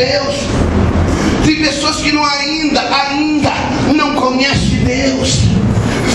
Deus. Tem pessoas que ainda não conhecem Deus.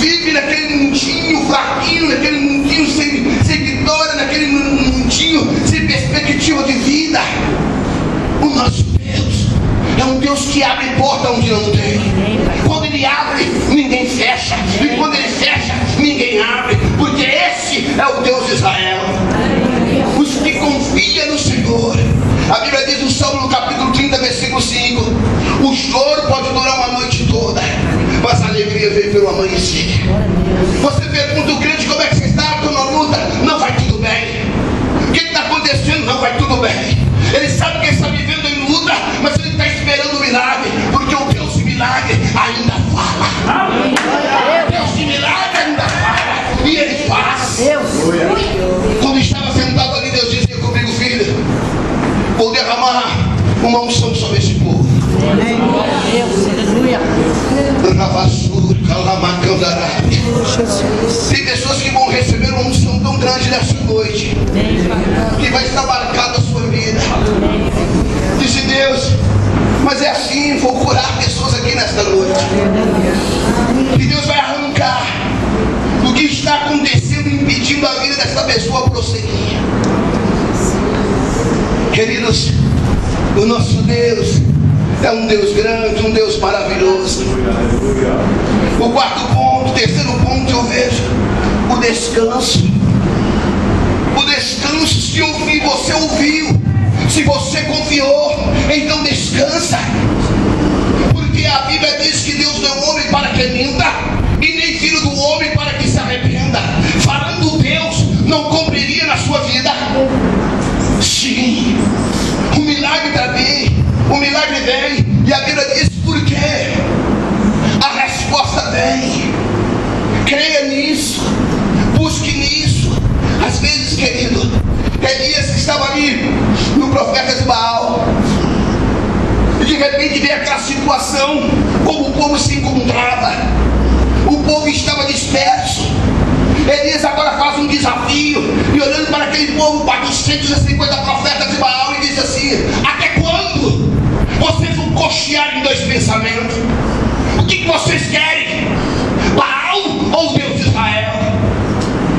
Vive naquele mundinho fraquinho, naquele mundinho sem vitória, naquele mundinho sem perspectiva de vida. O nosso Deus é um Deus que abre porta onde não tem. Quando Ele abre, ninguém fecha. E quando Ele fecha, ninguém abre. Porque esse é o Deus de Israel. Os que confiam no Senhor. A Bíblia diz no Salmo, no capítulo 30, versículo 5: o choro pode durar uma noite toda, mas a alegria vem pelo amanhecer. Você pergunta o crente: como é que você está? Estou na luta. Não, vai tudo bem. O que está acontecendo? Não, vai tudo bem. Ele sabe que ele está vivendo em luta, mas ele está esperando o milagre, porque o Deus de milagre ainda fala. O Deus de milagre ainda fala, e Ele faz. Quando estava sentado ali, Deus dizia comigo: filho, vou derramar uma unção sobre esse povo. Tem pessoas que vão receber uma unção tão grande nessa noite, que vai estar marcada a sua vida. Disse Deus: mas é assim, vou curar pessoas aqui nesta noite. E Deus vai arrancar o que está acontecendo, impedindo a vida dessa pessoa prosseguir. Queridos, o nosso Deus é um Deus grande, um Deus maravilhoso. O quarto ponto, o terceiro ponto, eu vejo o descanso. O descanso, se você ouviu, se você confiou, então descansa. Porque a Bíblia diz que Deus não é homem para que minta, e nem filho do homem para que se arrependa. Falando Deus, não cumpriria na sua vida? Sim, o milagre está bem, o milagre vem, e a Bíblia diz por quê? A resposta vem. Creia nisso, busque nisso. Às vezes, querido, Elias estava ali no profeta de Baal, e de repente veio aquela situação, como o povo se encontrava. O povo estava disperso. Elias agora faz um desafio, e olhando para aquele povo, 450 profetas de Baal, e diz assim: até quando vocês vão cochear em dois pensamentos? O que vocês querem? Baal ou Deus de Israel?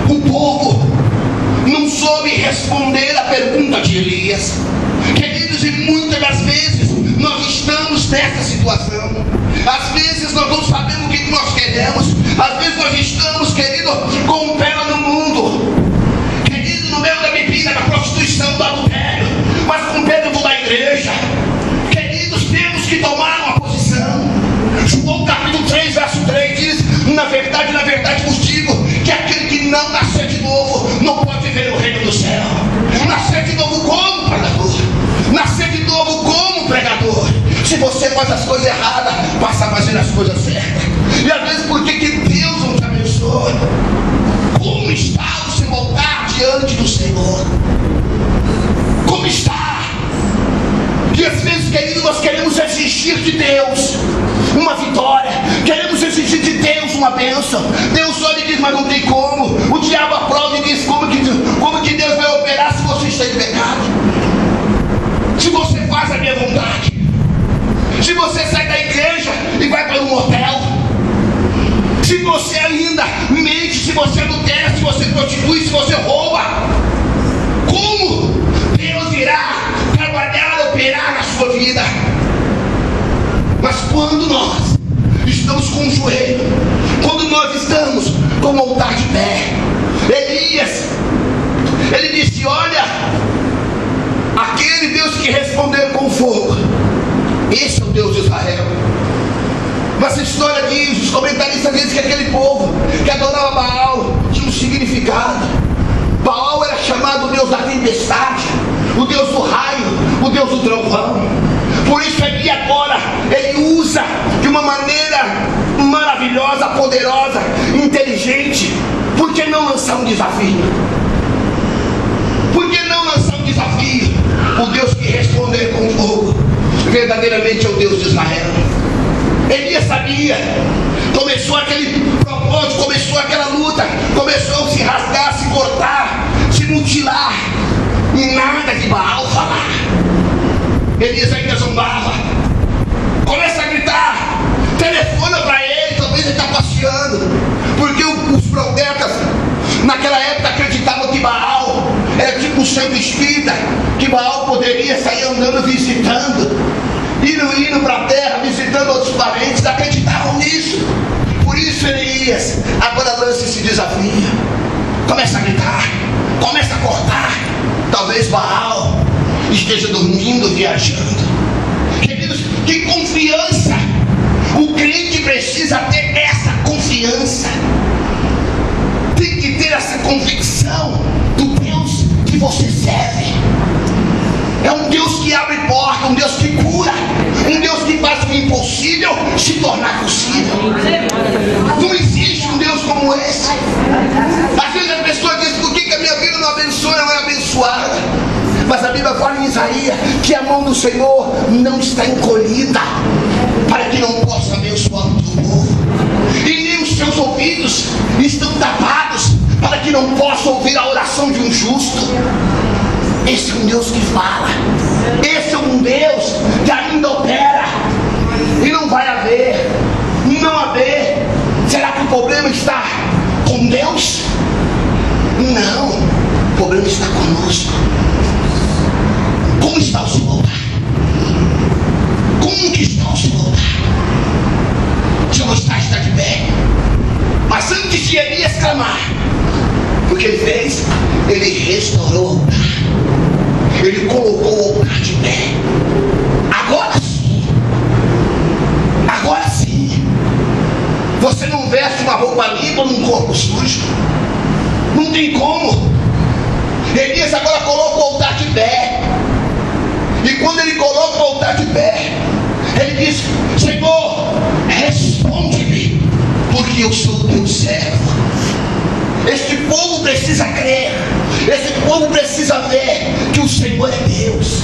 O povo não soube responder a pergunta de Elias. Queridos, e muitas das vezes nós estamos nessa situação. Às vezes nós não sabemos o que nós queremos. Às vezes nós estamos, querido, com o pé no mundo, querido, no meio da bebida, da prostituição, do adultério, mas com o pé dentro da igreja. Queridos, temos que tomar uma posição. João capítulo 3, verso 3 diz: na verdade vos digo, que aquele que não nascer de novo não pode ver o reino do céu. Nascer de novo como pregador, nascer de novo como pregador. Se você faz as coisas erradas, passa a fazer as coisas certas. E às vezes, por que Deus não te abençoa? Como está o se voltar diante do Senhor? Como está? E às vezes, querido, nós queremos exigir de Deus uma vitória, queremos exigir de Deus uma bênção. Deus olha e diz: mas não tem como. O diabo aprova e diz: como que Deus vai operar se você está em pecado? Se você faz a minha vontade, se você sai da igreja e vai para um motel, se você ainda mente, se você adultera, se você prostitui, se você rouba, como Deus irá trabalhar, operar na sua vida? Mas quando nós estamos com o joelho, quando nós estamos com o altar de pé, Elias, ele disse: olha, aquele Deus que respondeu com fogo, esse é o Deus de Israel. Mas a história diz, os comentaristas dizem que aquele povo que adorava Baal tinha um significado. Baal era chamado o Deus da tempestade, o Deus do raio, o Deus do trovão. Por isso aqui agora ele usa de uma maneira maravilhosa, poderosa, inteligente. Por que não lançar um desafio? Por que não lançar um desafio? O Deus que responder com fogo verdadeiramente é o Deus de Israel. Elias sabia. Começou aquele propósito, começou aquela luta, começou a se rasgar, se cortar, se mutilar, e nada de Baal falar. Elias ainda zombava. Começa a gritar, telefona para ele, talvez ele está passeando. Porque os profetas naquela época acreditavam que Baal era tipo um centro espírita, que Baal poderia sair andando visitando, indo para a terra, visitando outros parentes. Acreditavam nisso. Por isso Elias agora lança esse desafio. Começa a gritar, começa a cortar. Talvez Baal esteja dormindo, viajando. Queridos, que confiança! O crente precisa ter essa confiança. Tem que ter essa convicção do Deus que você serve. É um Deus que abre porta, um Deus que cura, um Deus que faz o impossível se tornar possível. Não existe um Deus como esse. Às vezes a pessoa diz: por que a minha vida não abençoa, não é abençoada? Mas a Bíblia fala em Isaías que a mão do Senhor não está encolhida para que não possa abençoar o seu povo, e nem os seus ouvidos estão tapados para que não possa ouvir a oração de um justo. Esse é um Deus que fala. Esse é um Deus que ainda opera. E não vai haver, não haver. Será que o problema está com Deus? Não, o problema está conosco. Como está o seu altar? Como que está o seu altar? O seu altar está de pé. Mas antes de Elias clamar, o que ele fez? Ele restaurou o altar. Ele colocou o altar de pé. Agora sim, você não veste uma roupa limpa num corpo sujo. Não tem como. Elias agora coloca o altar de pé. E quando ele coloca o altar de pé, ele diz: Senhor, responde-me, porque eu sou o teu servo. Este povo precisa crer, esse povo precisa ver que o Senhor é Deus.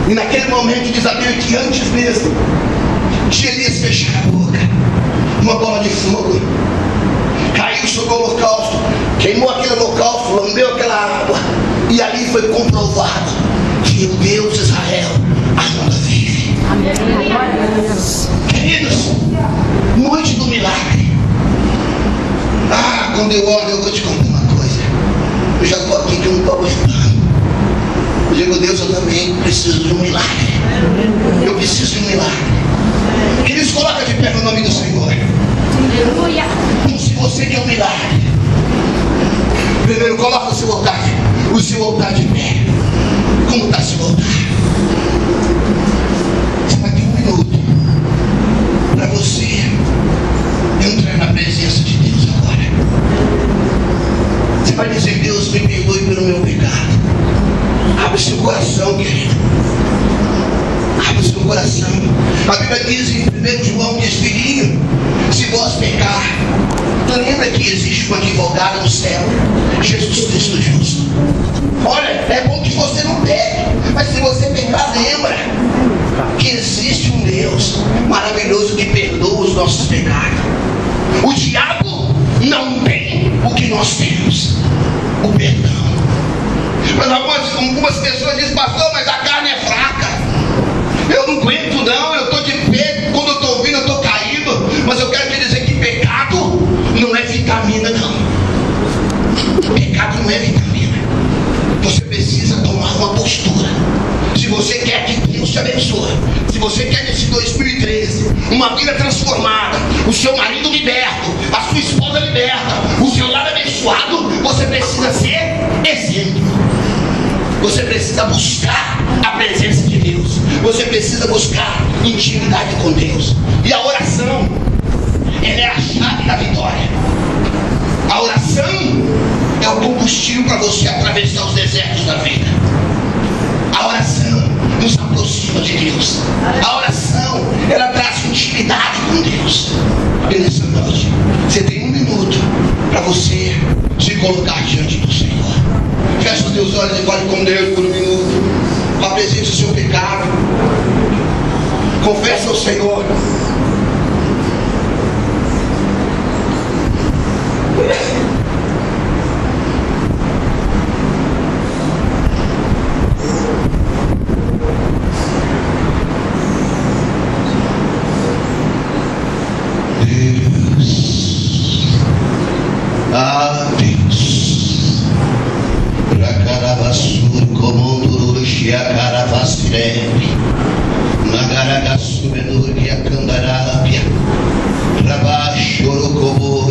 E naquele momento diz a Bíblia que antes mesmo de Elias fechar a boca, uma bola de fogo caiu sobre o holocausto, queimou aquele holocausto, lambeu aquela água, e ali foi comprovado que o Deus de Israel ainda vive. Queridos, noite do milagre. Quando eu oro, eu vou te contar uma coisa. Eu já estou aqui que eu não estou gostando. Eu digo: Deus, eu também preciso de um milagre. Eu preciso de um milagre. Queridos, coloca de pé no nome do Senhor. Como se você quer um milagre. Primeiro, coloca o seu altar de pé. Como está seu altar? Você vai ter 1 minuto para você entrar na presença de Deus agora. Você vai dizer: Deus, me perdoe pelo meu pecado. Abre seu coração, querido. Abre seu coração. A Bíblia diz em 1 João que filhinho, se vós pecar, não lembra que existe um advogado no céu, Jesus Cristo justo. Olha, é bom que você não peque, mas se você pecar, lembra que existe um Deus maravilhoso que perdoa os nossos pecados. O diabo não tem o que nós temos: o perdão. Mas algumas pessoas dizem: pastor, mas a carne é fraca, eu não aguento não, eu estou de pé, quando eu estou ouvindo eu estou caído. Mas eu quero te dizer que pecado não é vitamina não. Pecado não é vitamina. Você precisa tomar uma postura. Se você quer que Deus te abençoe, se você quer nesse 2013 uma vida transformada, o seu marido liberto, a sua esposa liberta, o seu lar abençoado, você precisa ser exemplo. Você precisa buscar a presença de Deus. Você precisa buscar intimidade com Deus. E a oração, ela é a chave da vitória. A oração é o combustível para você atravessar os desertos da vida. A oração nos aproxima de Deus. A oração, ela traz intimidade com Deus. E nessa noite, você tem 1 minuto para você se colocar diante do Senhor. Feche os teus olhos e fale com Deus por 1 minuto. Apresente o seu pecado. Confessa ao Senhor. creme. Nagaragaçubenurgia candarábia. Rabachorocobo.